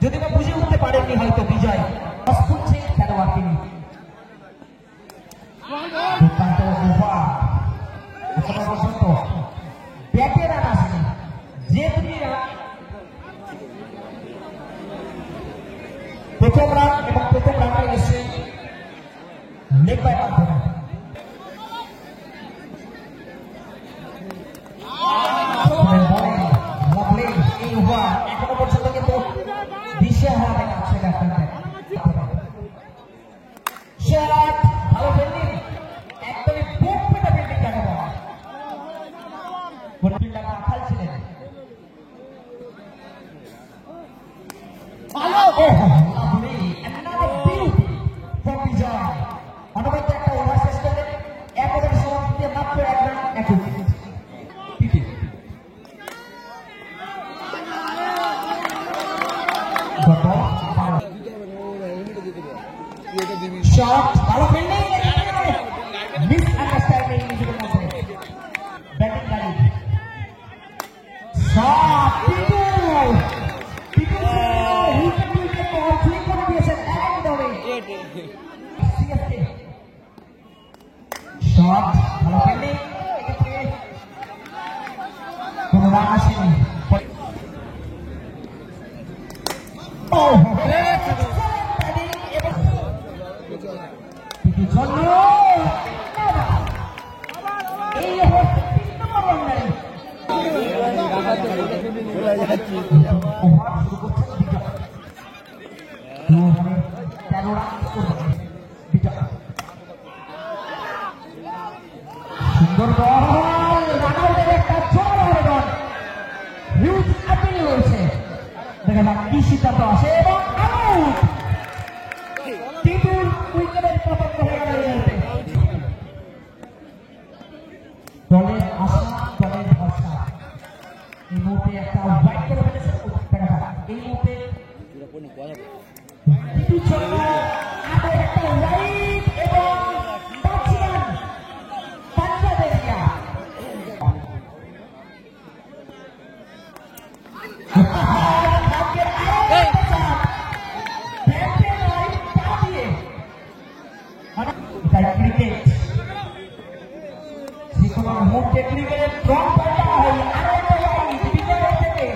যদি বা বুঝে উঠতে পারেননি হয়তো বিজয় অস্ফুটছে খেলোয়াড় তিনি ব্যাটে রান আসেনি যে দুটি রান প্রথম রান এবং প্রথম রানটা এসে লেগ বাই মাধ্যমে এই ওভার এখনো পর্যন্ত কিন্তু দিশেহারা দেখাচ্ছে ভালো ফিল্ডিং একদমই বুক পেটা ফিল্ডিং দেখা বলা কোন ফিল্ডার রাখাল ছিলেন ভালো অনবদ্য একটা ওভার শেষ করলেন এক ওভারের সমাপ্তিতে মাত্র এক রান এক উইকেট shot ভালো ফিল্ডিং মিস আন্ডারস্ট্যান্ডিং নিজেদের মধ্যে ব্যাটিং লাইন শট পিটু উইকেট বল ফ্লিক করে দিয়েছেন একদমই সিএসকে শট ভালো ফিল্ডিং কোন রান আসেনি সুন্দর বল রানাউটের একটা জোর আবেদন হিউজ আপিল রয়েছে দেখা যাক কি সিদ্ধান্ত আসে এবং আউট টিটুর উইকেটের পতন হয়ে গেল দলের আশা দলের ভরসা এই মুহূর্তে একটা হোয়াইট করে ফেলেছে দেখা যাক এই মুহূর্তে টিটুর জন্য আরো একটা রাইট এবং টাচডাউন পাঞ্জাবের ক্রিকেট যে কোনো মুহূর্তে ক্রিকেটের ড্রপ পাল্টা হয় আরো একটা রাইট বিজয় থেকে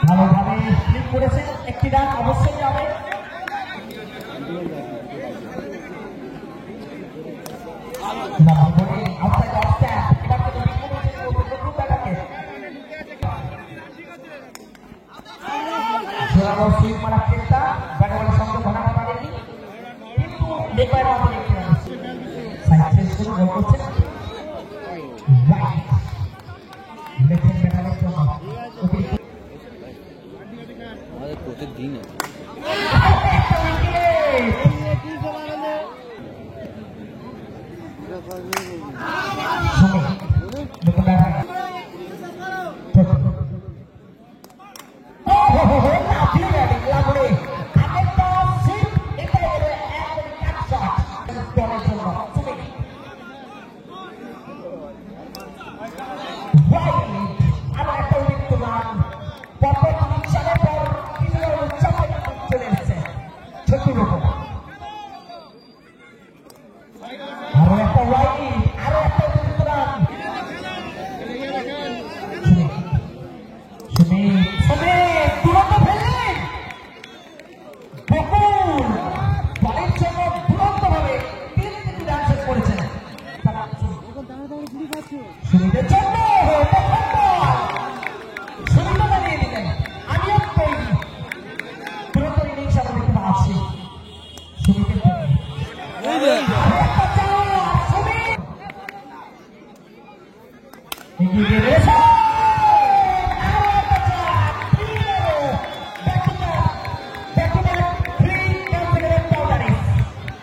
ভালোভাবে স্লিপ করেছেন একটি রান অবশ্যই যাবে সুইপ মারার চেষ্টা ব্যাটবলের সঙ্গে ঘনাতে পারেনি কিন্তু লেপার মাধ্যমে সাইড শুরু গোল করছে লেফট ব্যাটারের জন্য আমাদের প্রতিদিন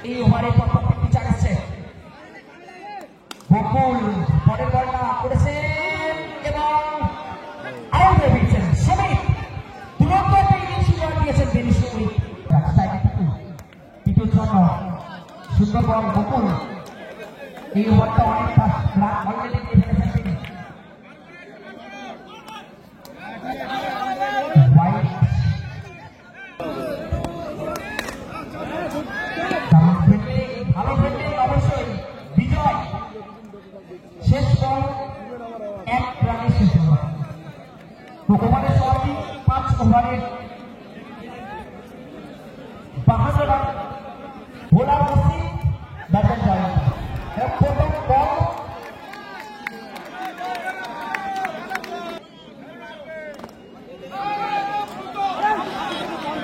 এই ওভারে বকুল পরের বলটা করেছেন এবং আউট হয়ে ফিরছেন সমিত তুরন্ত দিয়েছেন তিনি সমিত টিটুর জন্য সুন্দর বল বকুল এই ওভারটা অনেকটা অলরেডি দিয়ে ফেলেছেন তিনি ভালো ফিল্ডিং অবশ্যই বিজয় শেষ বল 1 রানে শেষ হল ওভারের সমাপ্তি 5 ওভারে 52 রান বোলার মুসিদ ব্যাটার জয় এবং প্রথম বল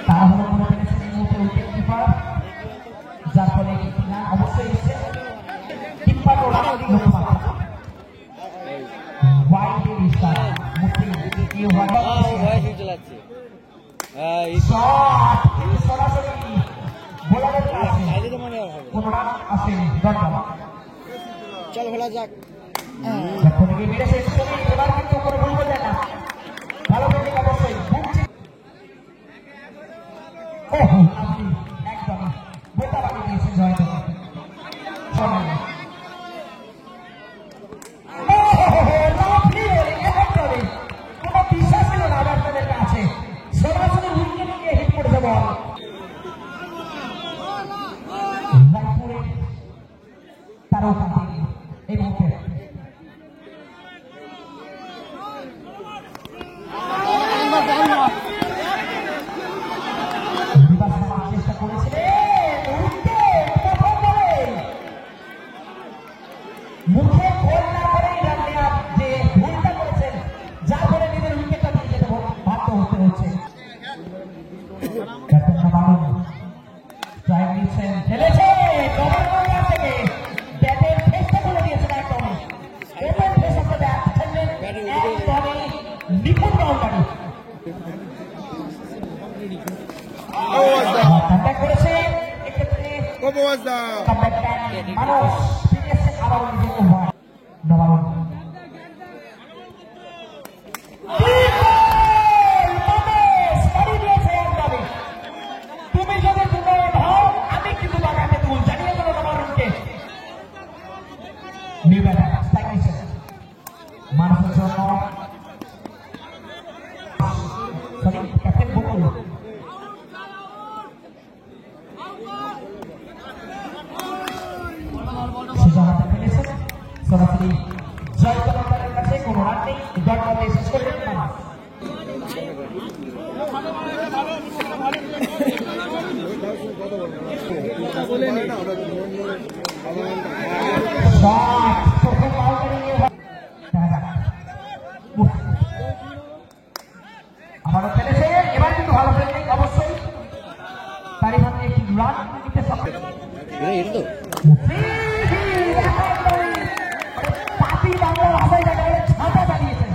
তাড়াহুড়ো করে ফেলেছেন এই মুহূর্তে উইকেট কিপার যার ফলে অবশ্যই এসছে কিপার ও লক্ষ্যমাত্রা ওয়াইড রিস্টার মুসিদ এই ওভারে শট সরাসরি বোলারের কাছে কোনো রান আসেনি দরকার চল খেলা যাক এখন কি মেরেছে সমিত এবার কিন্তু কোনো ভুল করলেন না ভালো ফিল্ডিং অবশ্যই ওহো আপনি একদম বোকা বানিয়ে দিয়েছেন জয়ন্ত কোনো বিশ্বাস ছিল না ব্যাটসম্যানের কাছে সরাসরি উইকেটে গিয়ে হিট করেছে বল তারাও কাঁপে এই মুহূর্তে চেষ্টা করেছিলেন মুখে গোল না করেই রান নেওয়ার যে ভুলটা করেছেন যার ফলে নিজের উইকেটটা দিয়ে যেতে বাধ্য হতে হচ্ছে স্ট্রাইক দিচ্ছেন খেলেছে থেকে ব্যাটের ফেসটা খুলে দিয়েছেন একদমই open face of the bat খেললেন একদমই নিখুঁত বাউন্ডারি কমব্যাক করেছে এক্ষেত্রে কমব্যাক মানুষ ফিরে এসেছেন আবার নিজের ওভার নবারুণ তুমি যদি দুটো হও আমি কিন্তু বাগানে তুল জানিয়ে দেবো নবারুণকে নিউ ব্যাটার স্ট্রাইক নিচ্ছেন মানুষের জন্য সরি ক্যাপ্টেন বকুল সুজাহাতে ফেলেছেন সরাসরি জয় কলকাতার কাছে কোনো রান নেই ডট বলে শেষ করলেন মানুষ আবারও ফেলেছে এবার কিন্তু ভালো ফিল্ডিং অবশ্যই তারই মধ্যে একটি রান নিতে সক্ষম বাংলা ভাষায় ছাঁটা চালিয়েছেন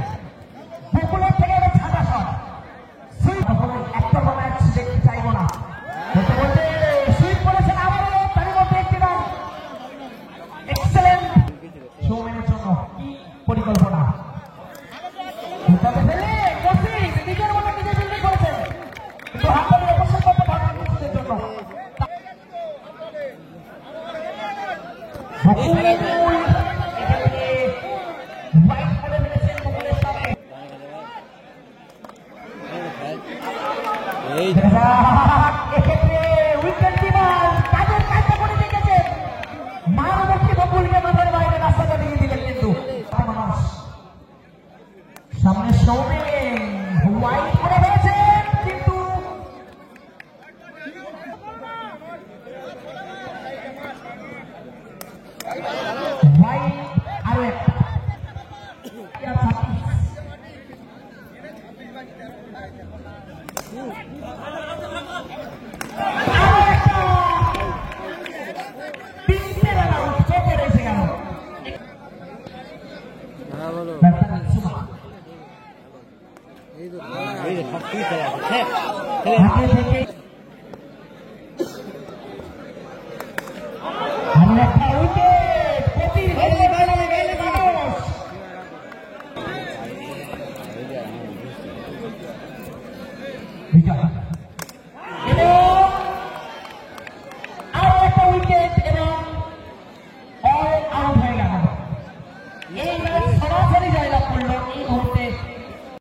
বকুলের থেকে ছাঁটা শট একটা ম্যাচ দেখতে চাইবো না বলতে বলতে সুইপ করেছেন আবারও তারই মধ্যে একটি রান এক্সেলেন্ট সৌমেনের জন্য কি পরিকল্পনা নিজের মতো নিজে ফিল্ডিং করেছেন কিন্তু হাততালি অবশ্যই করতে পারবেন নিজেদের জন্য এক্ষেত্রে উইকেট কিপার তাদের কাজটা করে দেখেছে মারমুখী বকুলকে মাথার বাইরে রাস্তাটা দিয়ে দিলেন কিন্তু সামনে সৌমেন হোয়াইট করে হয়েছেন কিন্তু হোয়াইট আরো একটা বিজয়।